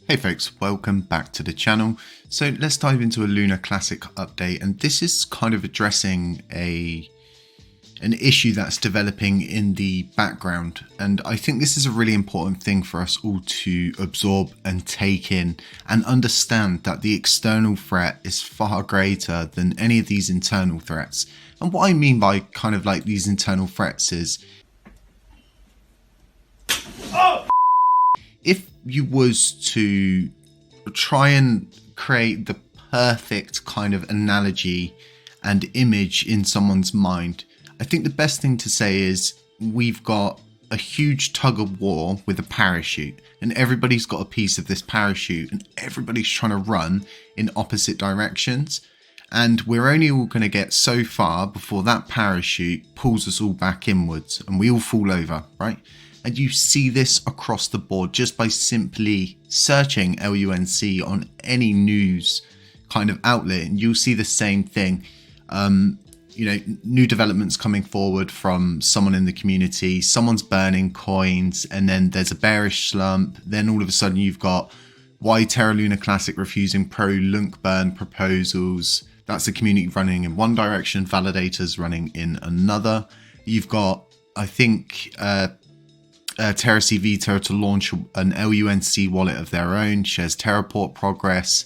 Hey folks, welcome back to the channel. So let's dive into a Lunar Classic update, and this is kind of addressing an issue that's developing in the background, and I think this is a really important thing for us all to absorb and take in and understand that the external threat is far greater than any of these internal threats. And what I mean by kind of like these internal threats is if you was to try and create the perfect kind of analogy and image in someone's mind, I think the best thing to say is we've got a huge tug of war with a parachute, and everybody's got a piece of this parachute and everybody's trying to run in opposite directions, and we're only all going to get so far before that parachute pulls us all back inwards and we all fall over, right? And you see this across the board just by simply searching LUNC on any news kind of outlet, and you'll see the same thing. New developments coming forward from someone in the community, someone's burning coins, and then there's a bearish slump. Then all of a sudden you've got why Terra Lunar Classic refusing pro LUNC burn proposals. That's the community running in one direction, validators running in another. You've got, I think, Terra veto to launch an LUNC wallet of their own, shares Terraport progress.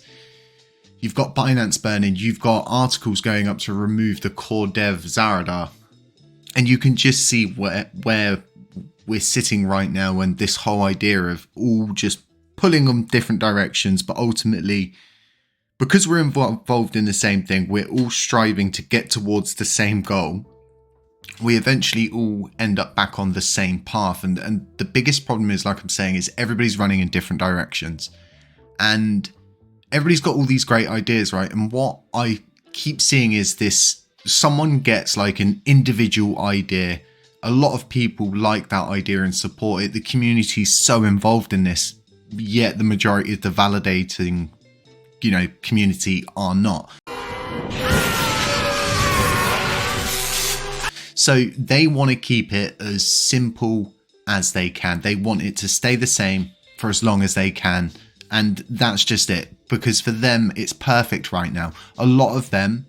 You've got Binance burning, you've got articles going up to remove the core dev Zarada. And you can just see where we're sitting right now, and this whole idea of all just pulling on different directions, but ultimately, because we're involved in the same thing, we're all striving to get towards the same goal. We eventually all end up back on the same path. And the biggest problem is, like I'm saying, is everybody's running in different directions. And everybody's got all these great ideas, right? And what I keep seeing is this, someone gets like an individual idea. A lot of people like that idea and support it. The community's so involved in this, yet the majority of the validating, community are not. So they want to keep it as simple as they can. They want it to stay the same for as long as they can. And that's just it. Because for them, it's perfect right now. A lot of them,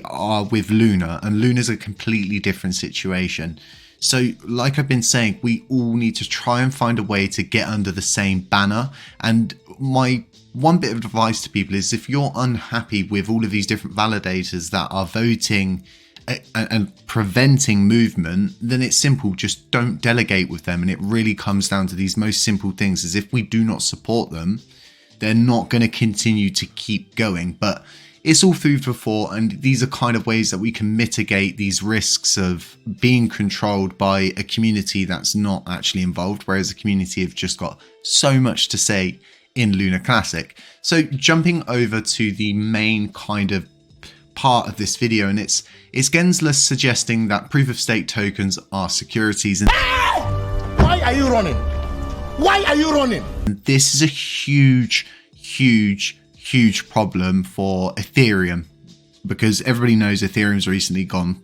are with Luna. And Luna's a completely different situation. So like I've been saying, we all need to try and find a way to get under the same banner. And my one bit of advice to people is, if you're unhappy with all of these different validators that are voting and preventing movement, then it's simple. Just don't delegate with them. And it really comes down to these most simple things, is if we do not support them, they're not going to continue to keep going. But it's all food for thought, and these are kind of ways that we can mitigate these risks of being controlled by a community that's not actually involved, whereas the community have just got so much to say in Lunar Classic. So jumping over to the main kind of part of this video, and it's Gensler suggesting that proof of stake tokens are securities. And why are you running? Why are you running? This is a huge problem for Ethereum, because everybody knows Ethereum's recently gone,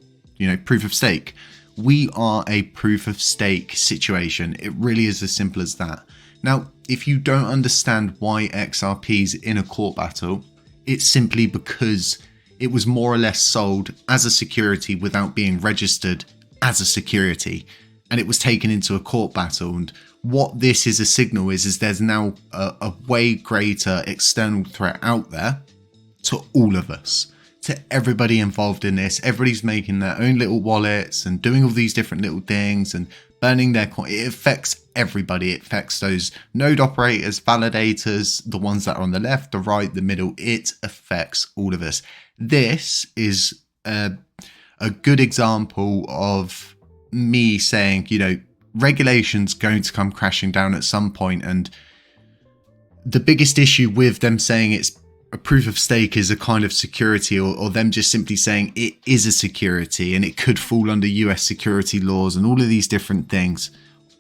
proof of stake. We are a proof of stake situation. It really is as simple as that. Now, if you don't understand why XRP's in a court battle, it's simply because it was more or less sold as a security without being registered as a security, and it was taken into a court battle. And what this is a signal is there's now a way greater external threat out there to all of us, to everybody involved in this. Everybody's making their own little wallets and doing all these different little things and burning their coin. It affects everybody. It affects those node operators, validators, the ones that are on the left, the right, the middle. It affects all of us. This is a good example of me saying, regulation's going to come crashing down at some point. And the biggest issue with them saying it's a proof of stake is a kind of security, or them just simply saying it is a security and it could fall under US security laws and all of these different things.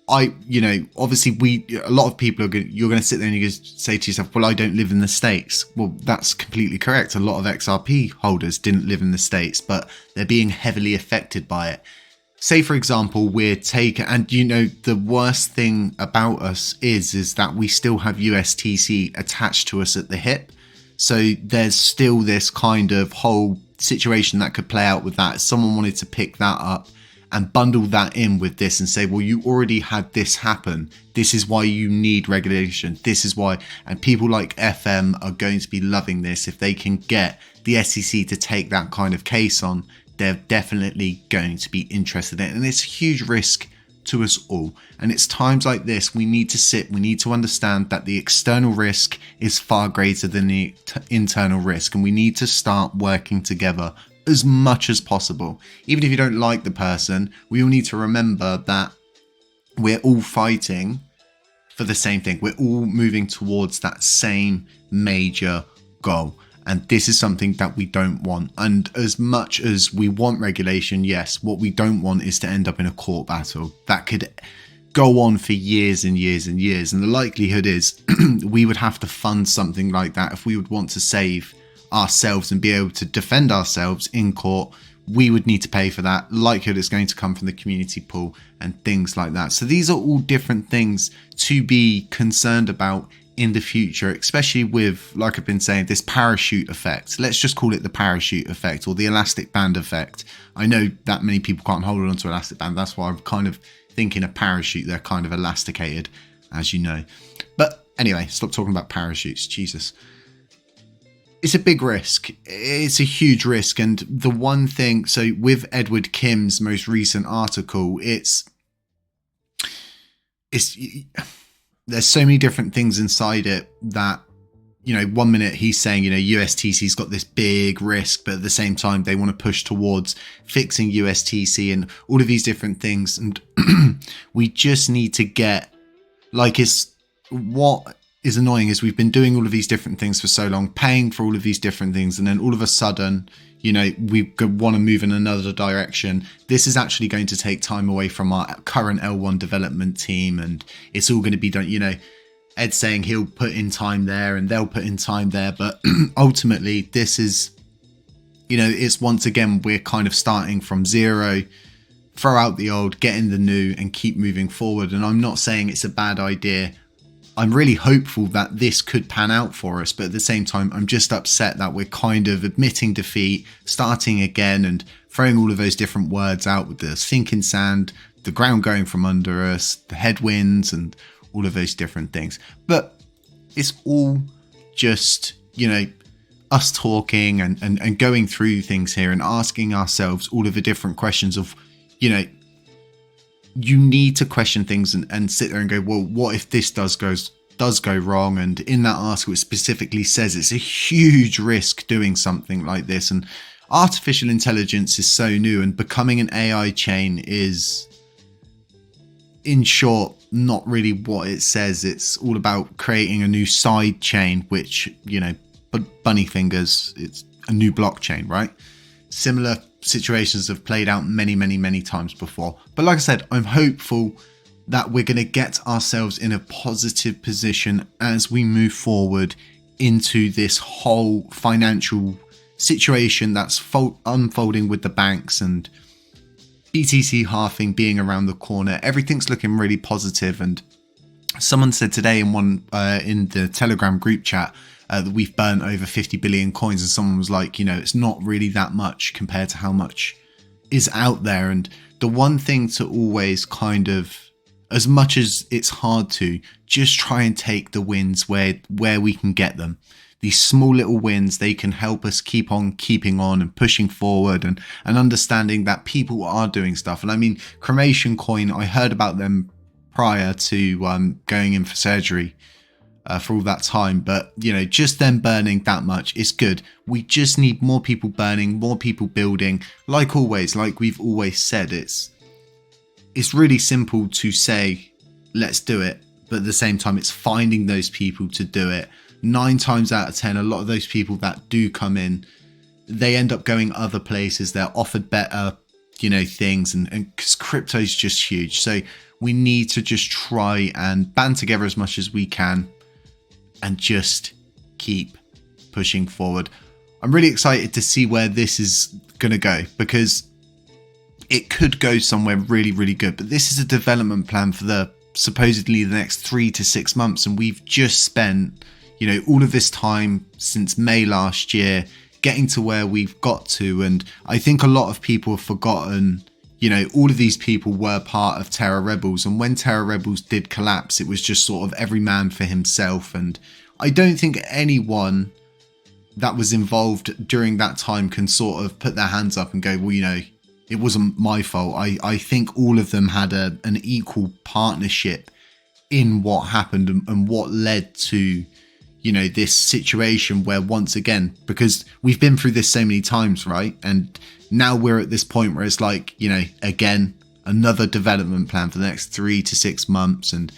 Obviously a lot of people you're going to sit there and you're going to say to yourself, well, I don't live in the States. Well, that's completely correct. A lot of XRP holders didn't live in the States, but they're being heavily affected by it. say for example, we're taking, and the worst thing about us is that we still have USTC attached to us at the hip. So there's still this kind of whole situation that could play out with that. If someone wanted to pick that up and bundle that in with this and say, well, you already had this happen. This is why you need regulation. This is why. And people like FM are going to be loving this. If they can get the SEC to take that kind of case on, they're definitely going to be interested in it. And it's a huge risk to us all. And it's times like this, we need to understand that the external risk is far greater than the internal risk. And we need to start working together as much as possible. Even if you don't like the person, we all need to remember that we're all fighting for the same thing. We're all moving towards that same major goal. And this is something that we don't want. And as much as we want regulation, yes, what we don't want is to end up in a court battle that could go on for years and years and years. And the likelihood is we would have to fund something like that if we would want to save ourselves and be able to defend ourselves in court. We would need to pay for that. Likelihood is going to come from the community pool and things like that. So these are all different things to be concerned about in the future, especially with, like I've been saying, this parachute effect. Let's just call it the parachute effect or the elastic band effect. I know that many people can't hold on to elastic band. That's why I'm kind of thinking a parachute. They're kind of elasticated, as you know. But anyway, stop talking about parachutes. Jesus. It's a big risk. It's a huge risk. And the one thing, so with Edward Kim's most recent article, it's there's so many different things inside it that, 1 minute he's saying, USTC's got this big risk, but at the same time, they want to push towards fixing USTC and all of these different things. And we just need to get, what is annoying is we've been doing all of these different things for so long, paying for all of these different things. And then all of a sudden, we want to move in another direction. This is actually going to take time away from our current L1 development team. And it's all going to be done, Ed's saying he'll put in time there and they'll put in time there. But ultimately, this is, it's once again, we're kind of starting from zero, throw out the old, get in the new and keep moving forward. And I'm not saying it's a bad idea. I'm really hopeful that this could pan out for us, but at the same time, I'm just upset that we're kind of admitting defeat, starting again and throwing all of those different words out with the sinking sand, the ground going from under us, the headwinds and all of those different things. But it's all just, us talking and going through things here and asking ourselves all of the different questions of, you need to question things and sit there and go, well, what if this does go wrong? And in that article, it specifically says it's a huge risk doing something like this. And artificial intelligence is so new, and becoming an AI chain is, in short, not really what it says. It's all about creating a new side chain, which, bunny fingers, it's a new blockchain, right? Similar situations have played out many, many, many times before. But like I said, I'm hopeful that we're going to get ourselves in a positive position as we move forward into this whole financial situation that's unfolding with the banks and BTC halving being around the corner. Everything's looking really positive. And someone said today in in the Telegram group chat that we've burnt over 50 billion coins, and someone was like, it's not really that much compared to how much is out there. And the one thing to always kind of, as much as it's hard to, just try and take the wins where we can get them. These small little wins, they can help us keep on keeping on and pushing forward and understanding that people are doing stuff. And I mean, Cremation Coin, I heard about them prior to going in for surgery for all that time, but just them burning that much is good. We just need more people burning, more people building. Like always, like we've always said, it's really simple to say let's do it, but at the same time it's finding those people to do it. 9 times out of 10, a lot of those people that do come in, they end up going other places. They're offered better things, and because crypto is just huge. So we need to just try and band together as much as we can and just keep pushing forward. I'm really excited to see where this is going to go, because it could go somewhere really, really good. But this is a development plan for the supposedly the next 3 to 6 months. And we've just spent, all of this time since May last year getting to where we've got to. And I think a lot of people have forgotten, all of these people were part of Terra Rebels. And when Terra Rebels did collapse, it was just sort of every man for himself. And I don't think anyone that was involved during that time can sort of put their hands up and go, well, it wasn't my fault. I think all of them had an equal partnership in what happened and what led to, this situation where, once again, because we've been through this so many times, right? And now we're at this point where it's like, again, another development plan for the next 3 to 6 months. And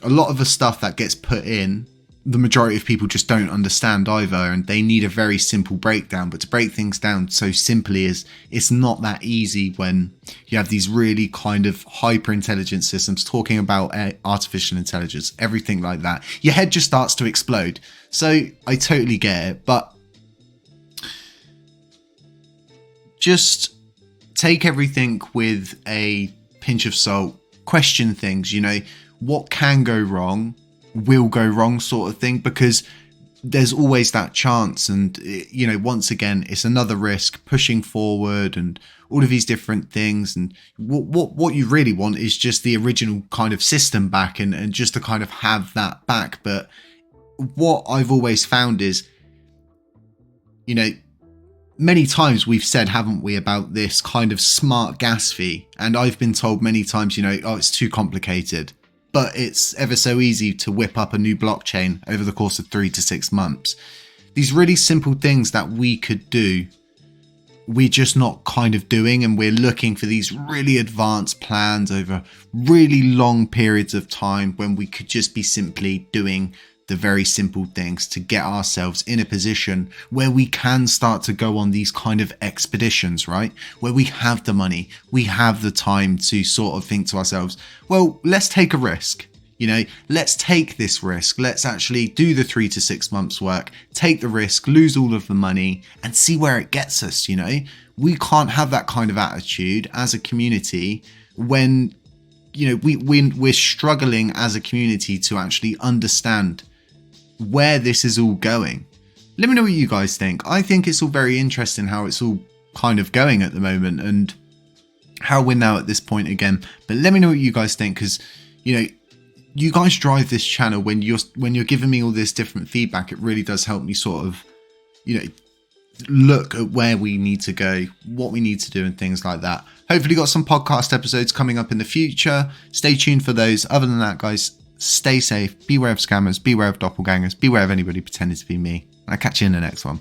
a lot of the stuff that gets put in, the majority of people just don't understand either, and they need a very simple breakdown. But to break things down so simply is, it's not that easy when you have these really kind of hyper intelligent systems talking about artificial intelligence, everything like that. Your head just starts to explode. So I totally get it, but just take everything with a pinch of salt, question things, what can go wrong will go wrong sort of thing, because there's always that chance. And once again, it's another risk pushing forward and all of these different things. And what you really want is just the original kind of system back and just to kind of have that back. But what I've always found is, many times we've said, haven't we, about this kind of smart gas fee, and I've been told many times, oh, it's too complicated. But it's ever so easy to whip up a new blockchain over the course of 3 to 6 months. These really simple things that we could do, we're just not kind of doing, and we're looking for these really advanced plans over really long periods of time when we could just be simply doing the very simple things to get ourselves in a position where we can start to go on these kind of expeditions, right? Where we have the money, we have the time to sort of think to ourselves, well, let's take a risk. Let's take this risk. Let's actually do the 3 to 6 months work, take the risk, lose all of the money and see where it gets us. We can't have that kind of attitude as a community when, we're struggling as a community to actually understand where this is all going. Let me know what you guys think. I think it's all very interesting how it's all kind of going at the moment and how we're now at this point again. But let me know what you guys think, because you guys drive this channel. When you're giving me all this different feedback, it really does help me sort of look at where we need to go, what we need to do and things like that. Hopefully got some podcast episodes coming up in the future. Stay tuned for those. Other than that, guys, stay safe, beware of scammers, beware of doppelgangers, beware of anybody pretending to be me. I'll catch you in the next one.